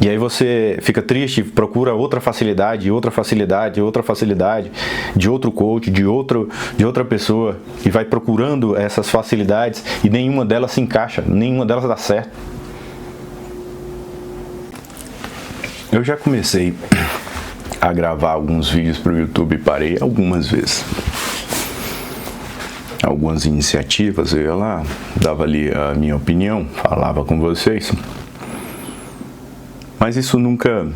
E aí você fica triste, procura outra facilidade, outra facilidade, outra facilidade, de outro coach, de outra pessoa, e vai procurando essas facilidades e nenhuma delas se encaixa, nenhuma delas dá certo. Eu já comecei a gravar alguns vídeos para o YouTube e parei algumas vezes. Algumas iniciativas, eu ia lá, dava ali a minha opinião, falava com vocês. Mas isso nunca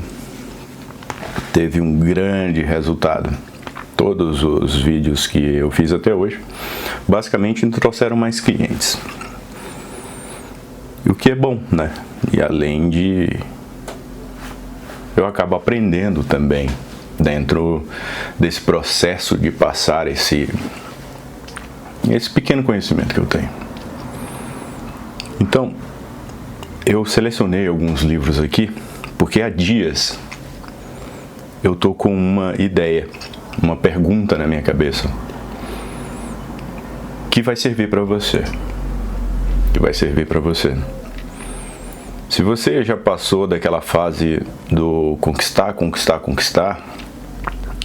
teve um grande resultado. Todos os vídeos que eu fiz até hoje, basicamente não trouxeram mais clientes. O que é bom, né? E além de... eu acabo aprendendo também dentro desse processo de passar esse pequeno conhecimento que eu tenho. Então, eu selecionei alguns livros aqui, porque há dias eu tô com uma ideia, uma pergunta na minha cabeça, que vai servir para você. Se você já passou daquela fase do conquistar,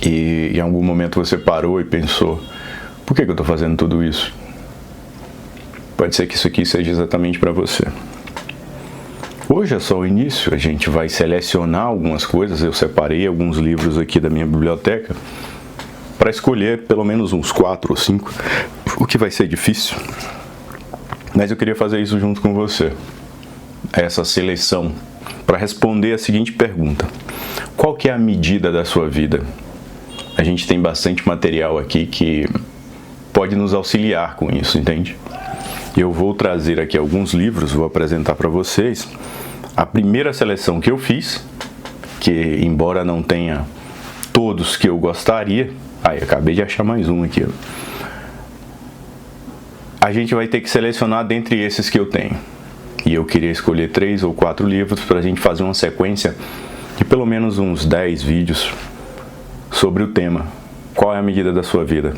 e em algum momento você parou e pensou, por que eu estou fazendo tudo isso? Pode ser que isso aqui seja exatamente para você. Hoje é só o início, a gente vai selecionar algumas coisas, eu separei alguns livros aqui da minha biblioteca para escolher pelo menos uns 4 ou 5, o que vai ser difícil, mas eu queria fazer isso junto com você, essa seleção, para responder a seguinte pergunta: qual que é a medida da sua vida? A gente tem bastante material aqui que pode nos auxiliar com isso, entende? Eu vou trazer aqui alguns livros, vou apresentar para vocês. A primeira seleção que eu fiz, que embora não tenha todos que eu gostaria, acabei de achar mais um aqui, a gente vai ter que selecionar dentre esses que eu tenho. E eu queria escolher 3 ou 4 livros para a gente fazer uma sequência de pelo menos uns 10 vídeos sobre o tema. Qual é a medida da sua vida?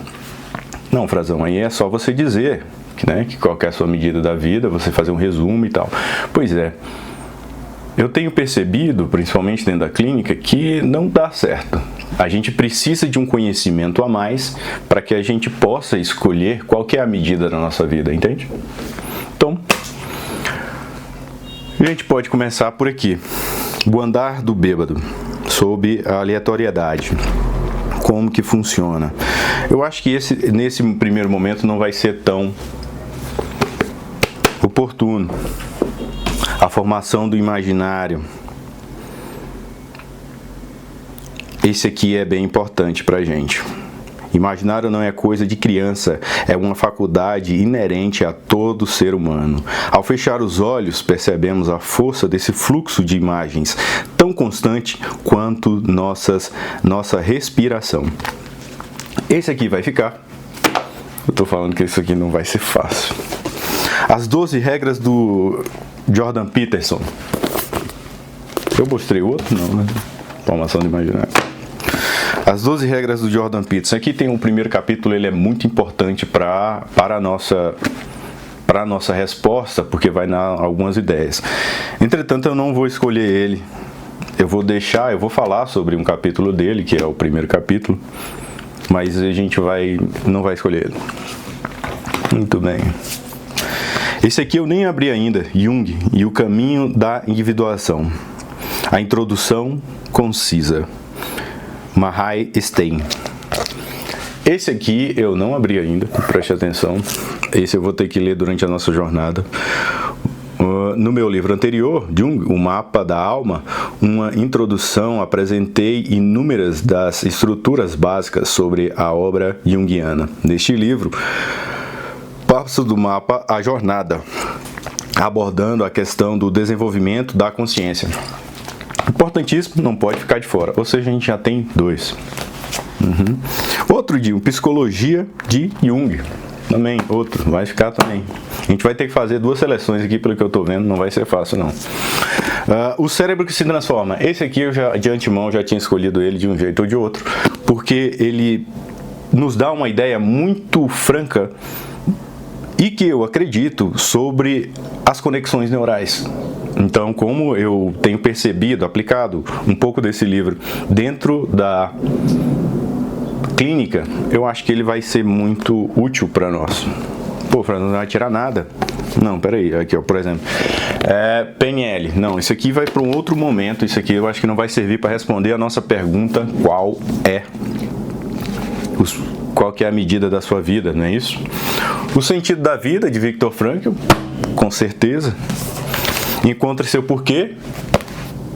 Não, Frazão, aí é só você dizer, né, que qual que é a sua medida da vida, você fazer um resumo e tal. Pois é, eu tenho percebido, principalmente dentro da clínica, que não dá certo. A gente precisa de um conhecimento a mais para que a gente possa escolher qual que é a medida da nossa vida, entende? Então, a gente pode começar por aqui. O andar do bêbado, sob a aleatoriedade. Como que funciona? Eu acho que nesse primeiro momento não vai ser tão oportuno. A formação do imaginário. Esse aqui é bem importante pra gente. Imaginário não é coisa de criança, é uma faculdade inerente a todo ser humano. Ao fechar os olhos, percebemos a força desse fluxo de imagens, tão constante quanto nossa respiração. Esse aqui vai ficar. Eu tô falando que isso aqui não vai ser fácil. As 12 regras do Jordan Peterson. Eu mostrei outro? Não, né? Formação do imaginário. As 12 regras do Jordan Peterson. Aqui tem um primeiro capítulo, ele é muito importante para a nossa resposta, porque vai dar algumas ideias. Entretanto, eu não vou escolher ele. Eu vou falar sobre um capítulo dele, que é o primeiro capítulo, mas a gente não vai escolher ele. Muito bem. Esse aqui eu nem abri ainda, Jung e o caminho da individuação. A introdução concisa. Mahai Stein. Esse aqui eu não abri ainda, preste atenção. Esse eu vou ter que ler durante a nossa jornada. No meu livro anterior, Jung, O Mapa da Alma, uma introdução, apresentei inúmeras das estruturas básicas sobre a obra junguiana. Neste livro, passo do mapa à jornada, abordando a questão do desenvolvimento da consciência. Importantíssimo, não pode ficar de fora. Ou seja, a gente já tem 2. Outro dia, Psicologia de Jung. Também, outro, vai ficar também. A gente vai ter que fazer 2 seleções aqui, pelo que eu estou vendo, não vai ser fácil não. O cérebro que se transforma. Esse aqui eu já, de antemão, já tinha escolhido ele de um jeito ou de outro, porque ele nos dá uma ideia muito franca e que eu acredito sobre as conexões neurais. Então, como eu tenho percebido, aplicado um pouco desse livro dentro da clínica, eu acho que ele vai ser muito útil para nós. Pô, Fran, não vai tirar nada. Não, peraí, aqui ó, por exemplo, PNL, não, isso aqui vai para um outro momento, isso aqui eu acho que não vai servir para responder a nossa pergunta, qual que é a medida da sua vida, não é isso? O sentido da vida, de Viktor Frankl, com certeza. Encontre seu porquê,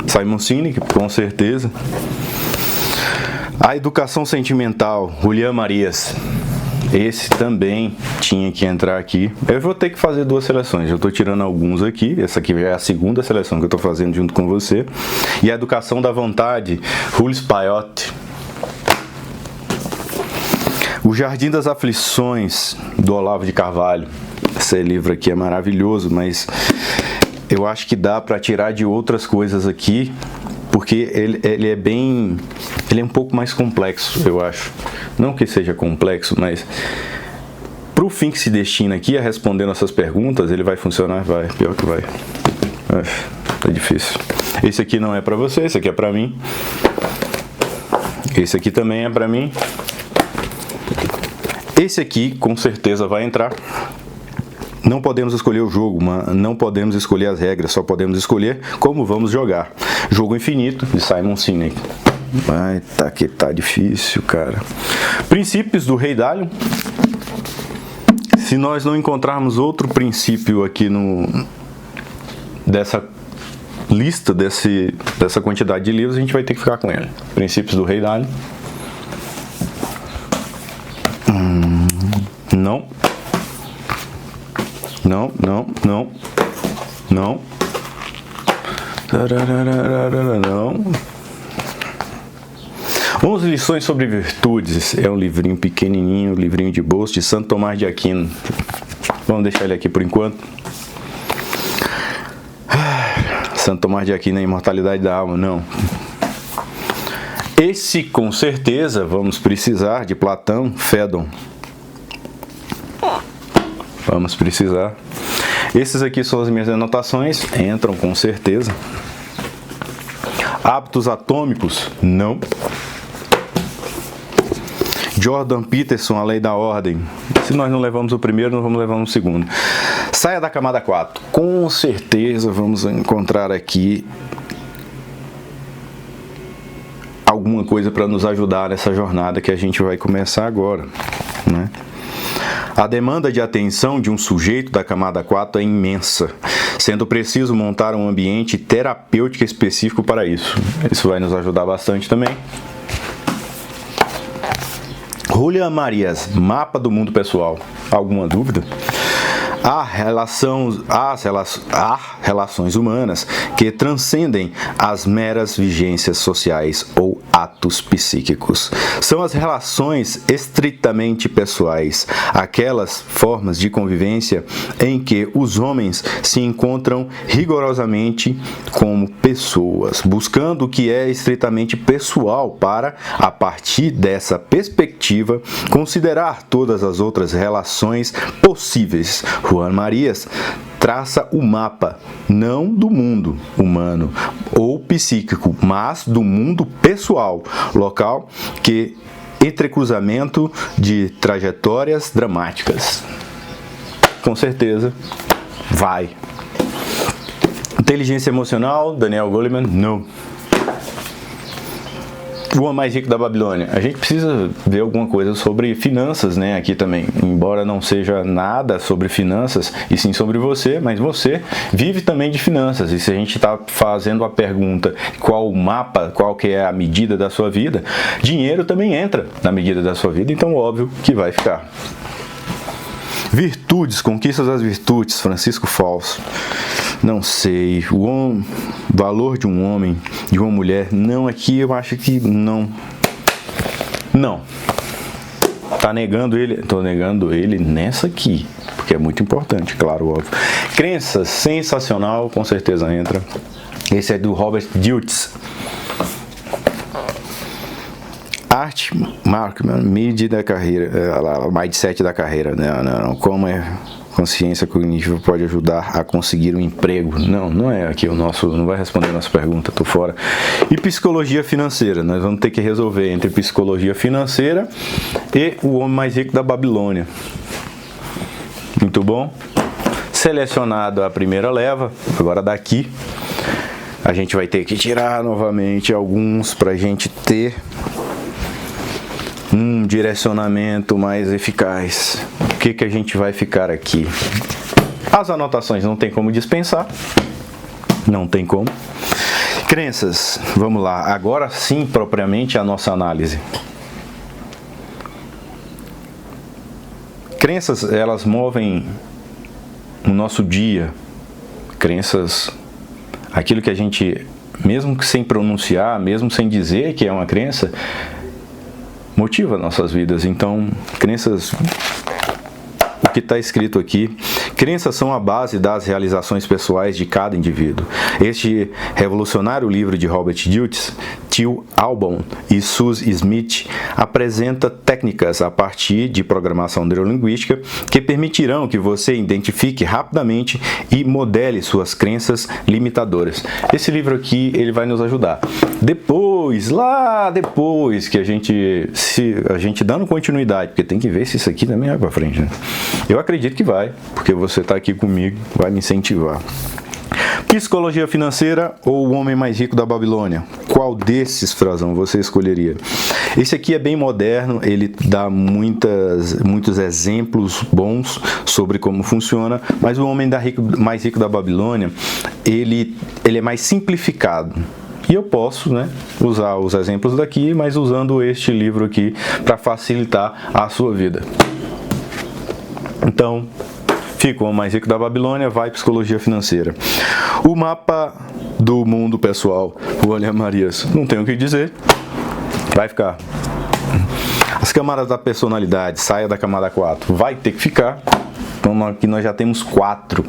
Simon Sinek, com certeza. A educação sentimental, Julián Marías. Esse também tinha que entrar aqui. Eu vou ter que fazer 2 seleções. Eu estou tirando alguns aqui. Essa aqui já é a segunda seleção que eu estou fazendo junto com você. E a educação da vontade, Jules Paioti. O Jardim das Aflições, do Olavo de Carvalho. Esse livro aqui é maravilhoso, mas eu acho que dá para tirar de outras coisas aqui, porque ele é um pouco mais complexo, eu acho. Não que seja complexo, mas para o fim que se destina aqui a responder nossas perguntas, ele vai funcionar? Vai, pior que vai. Tá difícil. Esse aqui não é para você, esse aqui é para mim. Esse aqui também é para mim. Esse aqui com certeza vai entrar. Não podemos escolher o jogo, não podemos escolher as regras, só podemos escolher como vamos jogar. Jogo Infinito, de Simon Sinek. Ai, tá difícil, cara. Princípios do Rei Dalio. Se nós não encontrarmos outro princípio aqui dessa lista, dessa quantidade de livros, a gente vai ter que ficar com ele. Princípios do Rei Dalio. Não. Não. 11 lições sobre virtudes. É um livrinho pequenininho, livrinho de bolso de Santo Tomás de Aquino. Vamos deixar ele aqui por enquanto. Santo Tomás de Aquino, a imortalidade da alma, não. Esse, com certeza, vamos precisar de Platão, Fédon. Vamos precisar. Esses aqui são as minhas anotações, entram com certeza. Hábitos atômicos, não. Jordan Peterson, A Lei da Ordem. Se nós não levamos o primeiro, não vamos levar o segundo. Saia da camada 4. Com certeza vamos encontrar aqui alguma coisa para nos ajudar nessa jornada que a gente vai começar agora, né? A demanda de atenção de um sujeito da camada 4 é imensa, sendo preciso montar um ambiente terapêutico específico para isso. Isso vai nos ajudar bastante também. Julián Marías, Mapa do Mundo Pessoal. Alguma dúvida? Há relações humanas que transcendem as meras vigências sociais ou atos psíquicos. São as relações estritamente pessoais, aquelas formas de convivência em que os homens se encontram rigorosamente como pessoas, buscando o que é estritamente pessoal para, a partir dessa perspectiva, considerar todas as outras relações possíveis. Julián Marías traça o mapa, não do mundo humano ou psíquico, mas do mundo pessoal, local que entrecruzamento de trajetórias dramáticas. Com certeza, vai. Inteligência emocional, Daniel Goleman, não. O Homem Mais Rico da Babilônia. A gente precisa ver alguma coisa sobre finanças, né, aqui também. Embora não seja nada sobre finanças, e sim sobre você, mas você vive também de finanças. E se a gente está fazendo a pergunta qual o mapa, qual que é a medida da sua vida, dinheiro também entra na medida da sua vida, então óbvio que vai ficar. Virtudes, conquistas das virtudes, Francisco Falso. Não sei, o valor de um homem, de uma mulher, não, aqui eu acho que não. Não. Tá negando ele, tô negando ele nessa aqui, porque é muito importante, claro, óbvio. Crenças, sensacional, com certeza entra. Esse é do Robert Dilts. Arte, Markman, medida da carreira, mindset da carreira, não, como consciência cognitiva pode ajudar a conseguir um emprego. Não é aqui o nosso, não vai responder a nossa pergunta, tô fora. E psicologia financeira, nós vamos ter que resolver entre psicologia financeira e o homem mais rico da Babilônia. Muito bom. Selecionado a primeira leva, agora daqui a gente vai ter que tirar novamente alguns para a gente ter um direcionamento mais eficaz. O que a gente vai ficar aqui? As anotações não tem como dispensar. Não tem como. Crenças, vamos lá. Agora sim, propriamente, a nossa análise. Crenças, elas movem o nosso dia. Crenças, aquilo que a gente, mesmo que sem pronunciar, mesmo sem dizer que é uma crença, motiva nossas vidas. Então, crenças, o que está escrito aqui, crenças são a base das realizações pessoais de cada indivíduo. Este revolucionário livro de Robert Dilts, Till Albon e Suze Smith apresenta técnicas a partir de programação neurolinguística que permitirão que você identifique rapidamente e modele suas crenças limitadoras. Esse livro aqui, ele vai nos ajudar. Depois que a gente dando continuidade, porque tem que ver se isso aqui também vai para frente, né? Eu acredito que vai, porque você está aqui comigo, vai me incentivar. Psicologia financeira ou o homem mais rico da Babilônia? Qual desses, Frazão, você escolheria? Esse aqui é bem moderno, ele dá muitos exemplos bons sobre como funciona, mas o homem mais rico da Babilônia, ele é mais simplificado. E eu posso, usar os exemplos daqui, mas usando este livro aqui para facilitar a sua vida. Então, fica o mais rico da Babilônia, vai psicologia financeira. O mapa do mundo pessoal, William Marias, não tenho o que dizer, vai ficar. As camadas da personalidade, saia da camada 4, vai ter que ficar. Então aqui nós já temos 4.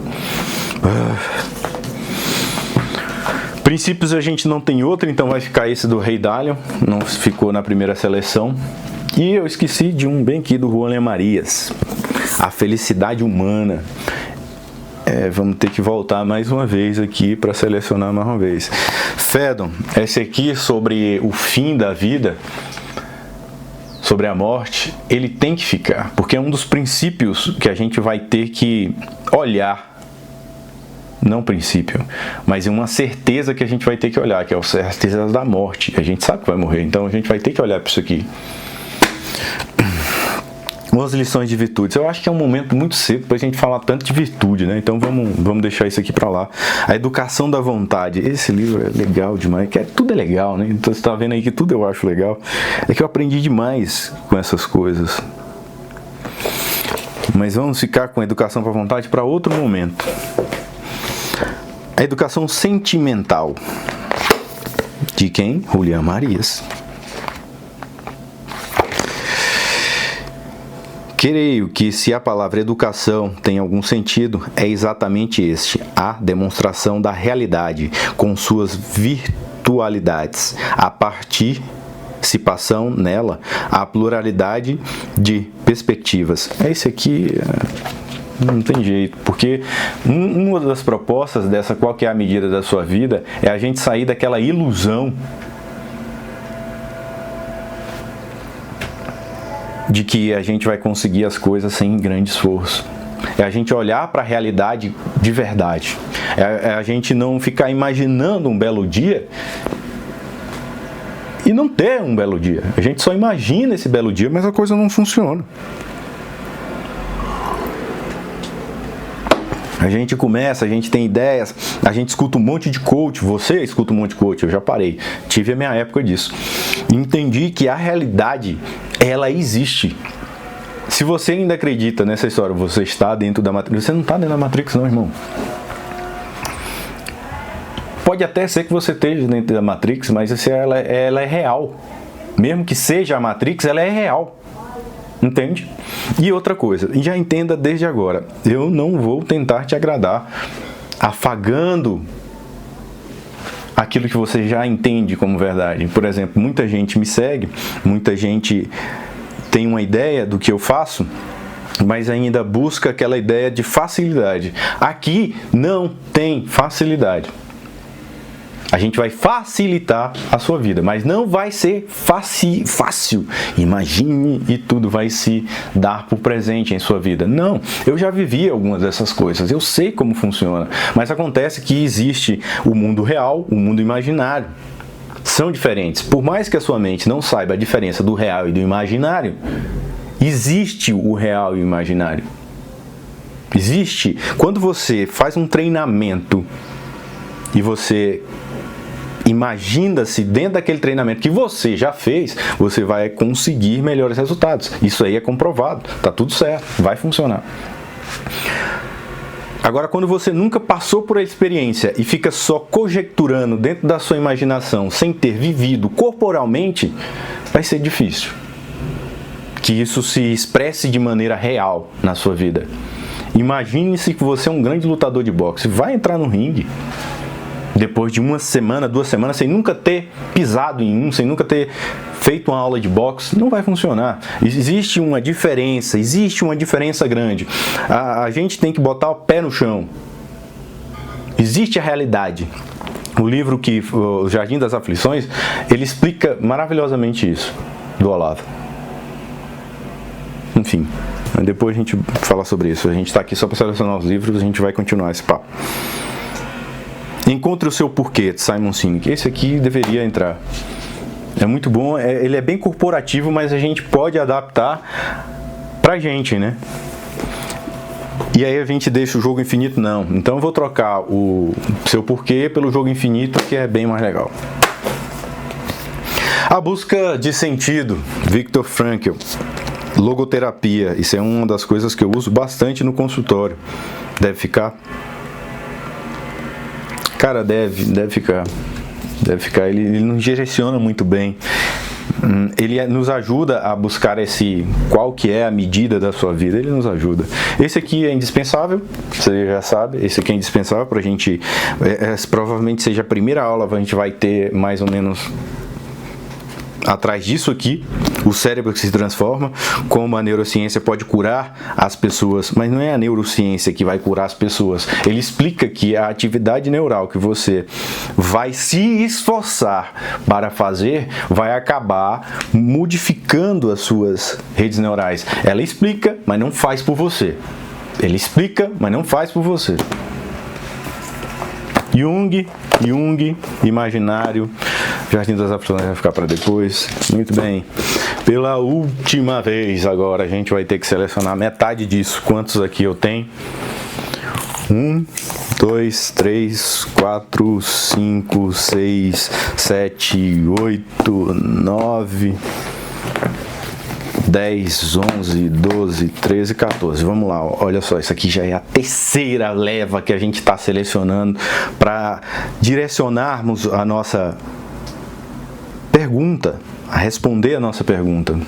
Princípios a gente não tem outro, então vai ficar esse do Rei Dalio, não ficou na primeira seleção. E eu esqueci de um bem aqui do William Marias, a felicidade humana. Vamos ter que voltar mais uma vez aqui para selecionar mais uma vez. Fedon, esse aqui sobre o fim da vida, sobre a morte, ele tem que ficar, porque é um dos princípios que a gente vai ter que olhar. Não princípio, mas uma certeza que a gente vai ter que olhar, que é a certeza da morte. A gente sabe que vai morrer, então a gente vai ter que olhar para isso aqui. As lições de virtudes. Eu acho que é um momento muito cedo para a gente falar tanto de virtude, né? Então vamos deixar isso aqui para lá. A educação da vontade. Esse livro é legal demais. Tudo é legal, né? Então você está vendo aí que tudo eu acho legal. É que eu aprendi demais com essas coisas. Mas vamos ficar com a educação para a vontade para outro momento. A educação sentimental. De quem? William Marias. Creio que se a palavra educação tem algum sentido, é exatamente este, a demonstração da realidade com suas virtualidades, a participação nela, a pluralidade de perspectivas. Esse aqui não tem jeito, porque uma das propostas dessa qual que é a medida da sua vida é a gente sair daquela ilusão de que a gente vai conseguir as coisas sem grande esforço. É a gente olhar para a realidade de verdade. É a gente não ficar imaginando um belo dia e não ter um belo dia. A gente só imagina esse belo dia, mas a coisa não funciona. A gente começa, a gente tem ideias, a gente escuta um monte de coach, você escuta um monte de coach, eu já parei, tive a minha época disso. Entendi que a realidade, ela existe. Se você ainda acredita nessa história, você está dentro da Matrix, você não está dentro da Matrix não, irmão. Pode até ser que você esteja dentro da Matrix, mas ela é real. Mesmo que seja a Matrix, ela é real. Entende? E outra coisa, já entenda desde agora, eu não vou tentar te agradar afagando aquilo que você já entende como verdade. Por exemplo, muita gente me segue, muita gente tem uma ideia do que eu faço mas ainda busca aquela ideia de facilidade. Aqui não tem facilidade. A gente vai facilitar a sua vida, mas não vai ser fácil. Imagine e tudo vai se dar por presente em sua vida. Não, eu já vivi algumas dessas coisas, eu sei como funciona, mas acontece que existe o mundo real, o mundo imaginário. São diferentes. Por mais que a sua mente não saiba a diferença do real e do imaginário, existe o real e o imaginário. Existe. Quando você faz um treinamento e você imagina-se dentro daquele treinamento que você já fez, você vai conseguir melhores resultados. Isso aí é comprovado, tá tudo certo, vai funcionar. Agora, quando você nunca passou por a experiência e fica só conjecturando dentro da sua imaginação, sem ter vivido corporalmente, vai ser difícil que isso se expresse de maneira real na sua vida. Imagine-se que você é um grande lutador de boxe, vai entrar no ringue. Depois de uma semana, 2 semanas, sem nunca ter pisado em sem nunca ter feito uma aula de boxe, não vai funcionar. Existe uma diferença grande. A gente tem que botar o pé no chão. Existe a realidade. O livro o Jardim das Aflições, ele explica maravilhosamente isso, do Olavo. Enfim, depois a gente fala sobre isso. A gente está aqui só para selecionar os livros, a gente vai continuar esse papo. Encontre o seu porquê, de Simon Sinek. Esse aqui deveria entrar. É muito bom, ele é bem corporativo, mas a gente pode adaptar pra gente, né? E aí a gente deixa o jogo infinito? Não. Então eu vou trocar o seu porquê pelo jogo infinito, que é bem mais legal. A busca de sentido, Viktor Frankl. Logoterapia, isso é uma das coisas que eu uso bastante no consultório. Deve ficar? Cara, deve ficar. Ele nos direciona muito bem. Ele nos ajuda a buscar qual que é a medida da sua vida. Ele nos ajuda. Esse aqui é indispensável, você já sabe. Esse aqui é indispensável pra gente. Provavelmente seja a primeira aula, a gente vai ter mais ou menos atrás disso aqui, o cérebro que se transforma, como a neurociência pode curar as pessoas, mas não é a neurociência que vai curar as pessoas. Ele explica que a atividade neural que você vai se esforçar para fazer vai acabar modificando as suas redes neurais. Ela explica, mas não faz por você. Ele explica, mas não faz por você. Jung, imaginário, Jardim das Aflições vai ficar para depois. Muito bem. Pela última vez agora a gente vai ter que selecionar metade disso. Quantos aqui eu tenho? 1, 2, 3, 4, 5, 6, 7, 8, 9, 10, 11, 12, 13, 14. Vamos lá, olha só, isso aqui já é a terceira leva que a gente está selecionando para direcionarmos a nossa pergunta, a responder a nossa pergunta.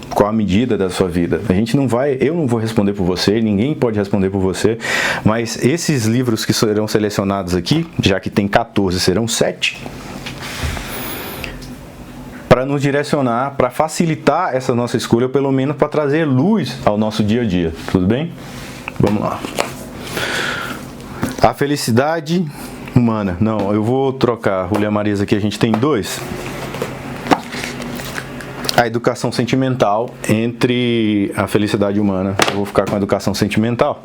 Qual a medida da sua vida? Eu não vou responder por você, ninguém pode responder por você, mas esses livros que serão selecionados aqui, já que tem 14, serão 7. Para nos direcionar, para facilitar essa nossa escolha, ou pelo menos para trazer luz ao nosso dia a dia. Tudo bem? Vamos lá. A felicidade humana. Não, eu vou trocar. Julia Marisa aqui, a gente tem 2. A educação sentimental entre a felicidade humana. Eu vou ficar com a educação sentimental.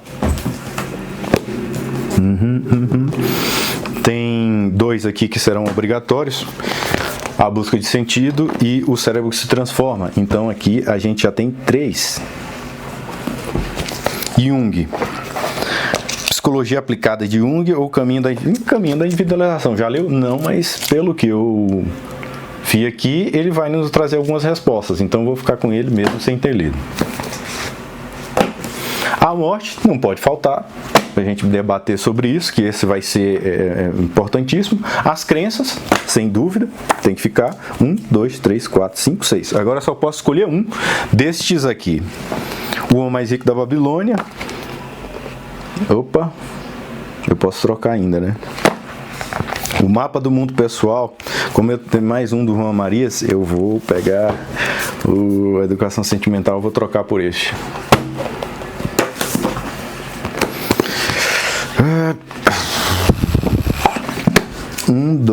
Tem 2 aqui que serão obrigatórios. A busca de sentido e o cérebro que se transforma. Então aqui a gente já tem 3. Jung. Psicologia aplicada de Jung ou caminho da individualização. Já leu? Não, mas pelo que eu vi aqui, ele vai nos trazer algumas respostas. Então eu vou ficar com ele mesmo sem ter lido. A morte não pode faltar. Para a gente debater sobre isso, que esse vai ser importantíssimo. As crenças, sem dúvida, tem que ficar 1, 2, 3, 4, 5, 6. Agora só posso escolher um destes aqui. O Homem Mais Rico da Babilônia. Opa, eu posso trocar ainda, né? O Mapa do Mundo Pessoal. Como eu tenho mais um do Juan Marias, eu vou pegar a Educação Sentimental, eu vou trocar por este.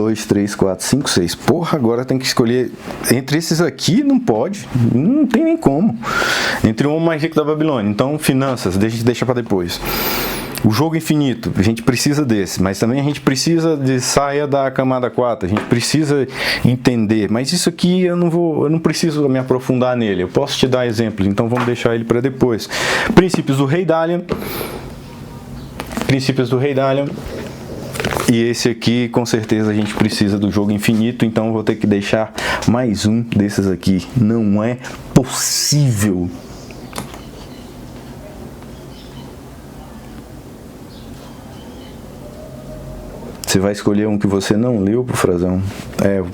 2, 3, 4, 5, 6. Porra, agora tem que escolher entre esses aqui, não pode. Não tem nem como. Entre o homem mais rico da Babilônia. Então, finanças, deixa para depois. O jogo infinito, a gente precisa desse, mas também a gente precisa de saia da camada 4, a gente precisa entender, mas isso aqui eu não preciso me aprofundar nele, eu posso te dar exemplos, então vamos deixar ele para depois. Princípios do Rei Dalian, e esse aqui com certeza a gente precisa do jogo infinito, então vou ter que deixar mais um desses aqui, não é possível. Você vai escolher um que você não leu, pro Frazão? Eu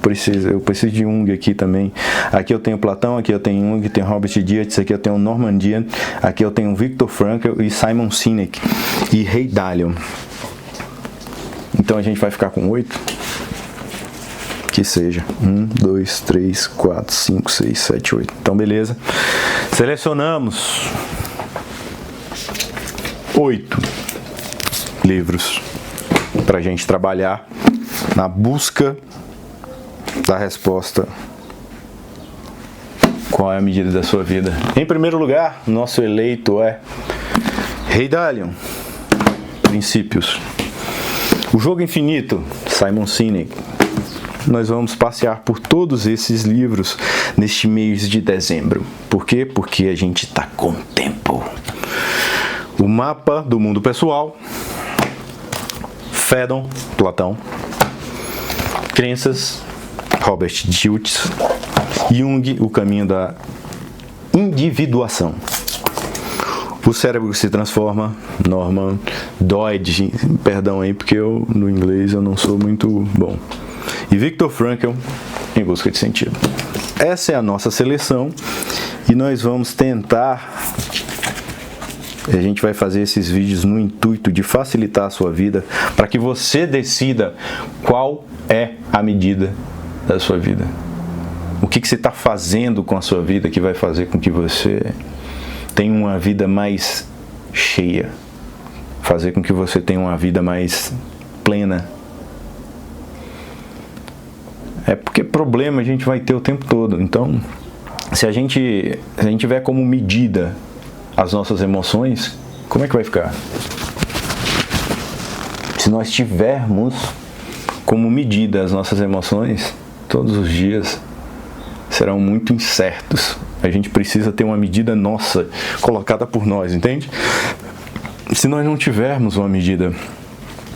preciso de Jung aqui também. Aqui eu tenho Platão, aqui eu tenho Jung, tenho Robert Dietz, aqui eu tenho Norman Dian, aqui eu tenho Viktor Frankl e Simon Sinek e Rei Dalian. Então a gente vai ficar com 8? Que seja 1, 2, 3, 4, 5, 6, 7, 8. Então beleza. Selecionamos 8 livros para a gente trabalhar na busca da resposta. Qual é a medida da sua vida? Em primeiro lugar, nosso eleito é Rei Dalian, Princípios. O Jogo Infinito, Simon Sinek. Nós vamos passear por todos esses livros neste mês de dezembro. Por quê? Porque a gente está com tempo. O Mapa do Mundo Pessoal, Phaedon, Platão. Crenças, Robert Dietz. Jung, O Caminho da Individuação. O Cérebro que se Transforma, Norman Doidge. Perdão aí, porque no inglês eu não sou muito bom. E Viktor Frankl, Em Busca de Sentido. Essa é a nossa seleção e nós vamos tentar. A gente vai fazer esses vídeos no intuito de facilitar a sua vida, para que você decida qual é a medida da sua vida. O que você está fazendo com a sua vida que vai fazer com que você tenha uma vida mais cheia, fazer com que você tenha uma vida mais plena. É porque problema a gente vai ter o tempo todo. Então, se a gente tiver como medida as nossas emoções, como é que vai ficar? Se nós tivermos como medida as nossas emoções, todos os dias serão muito incertos. A gente precisa ter uma medida nossa, colocada por nós, entende? Se nós não tivermos uma medida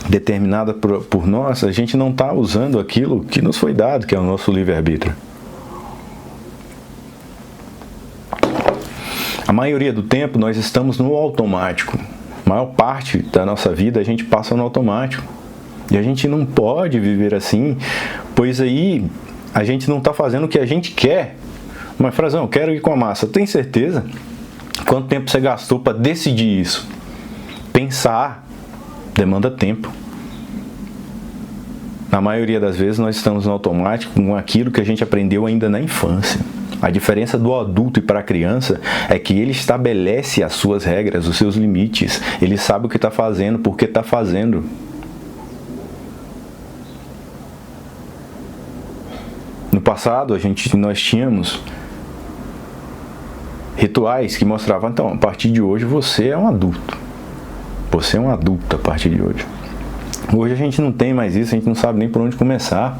determinada por nós, a gente não está usando aquilo que nos foi dado, que é o nosso livre-arbítrio. A maioria do tempo nós estamos no automático. A maior parte da nossa vida a gente passa no automático. E a gente não pode viver assim, pois aí a gente não está fazendo o que a gente quer. Mas, Frazão, eu quero ir com a massa. Tem certeza? Quanto tempo você gastou para decidir isso? Pensar demanda tempo. Na maioria das vezes nós estamos no automático com aquilo que a gente aprendeu ainda na infância. A diferença do adulto e para a criança é que ele estabelece as suas regras, os seus limites. Ele sabe o que está fazendo, por que está fazendo. No passado, nós tínhamos rituais que mostravam, então, a partir de hoje você é um adulto. Você é um adulto a partir de hoje. Hoje a gente não tem mais isso, a gente não sabe nem por onde começar.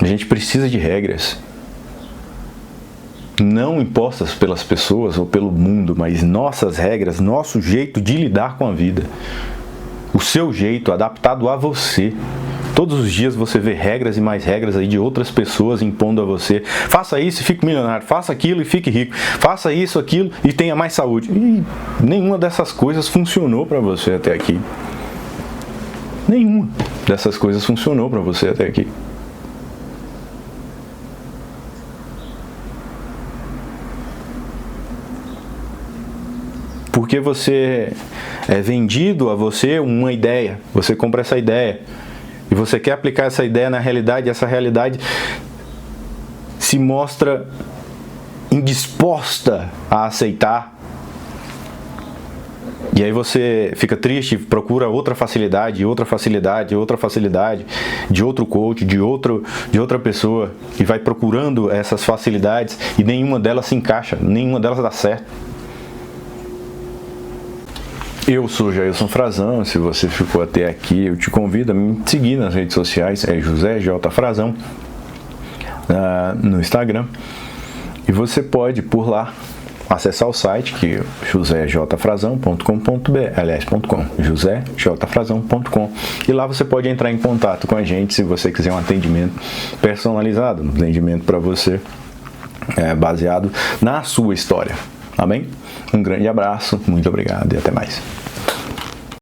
A gente precisa de regras. Não impostas pelas pessoas ou pelo mundo, mas nossas regras, nosso jeito de lidar com a vida. O seu jeito, adaptado a você. Todos os dias você vê regras e mais regras aí de outras pessoas impondo a você. Faça isso e fique milionário. Faça aquilo e fique rico. Faça isso, aquilo e tenha mais saúde. E nenhuma dessas coisas funcionou para você até aqui. Nenhuma dessas coisas funcionou para você até aqui. Porque você é vendido a você uma ideia. Você compra essa ideia. E você quer aplicar essa ideia na realidade, e essa realidade se mostra indisposta a aceitar. E aí você fica triste, procura outra facilidade, outra facilidade, outra facilidade de outro coach, de outra pessoa, e vai procurando essas facilidades e nenhuma delas se encaixa, nenhuma delas dá certo. Eu sou Jailson Frazão. Se você ficou até aqui, eu te convido a me seguir nas redes sociais, é José J. Frazão no Instagram, e você pode por lá acessar o site, que é josejfrazão.com.br, aliás, .com, josejfrazão.com, e lá você pode entrar em contato com a gente se você quiser um atendimento personalizado, um atendimento para você baseado na sua história, tá bem? Um grande abraço, muito obrigado e até mais.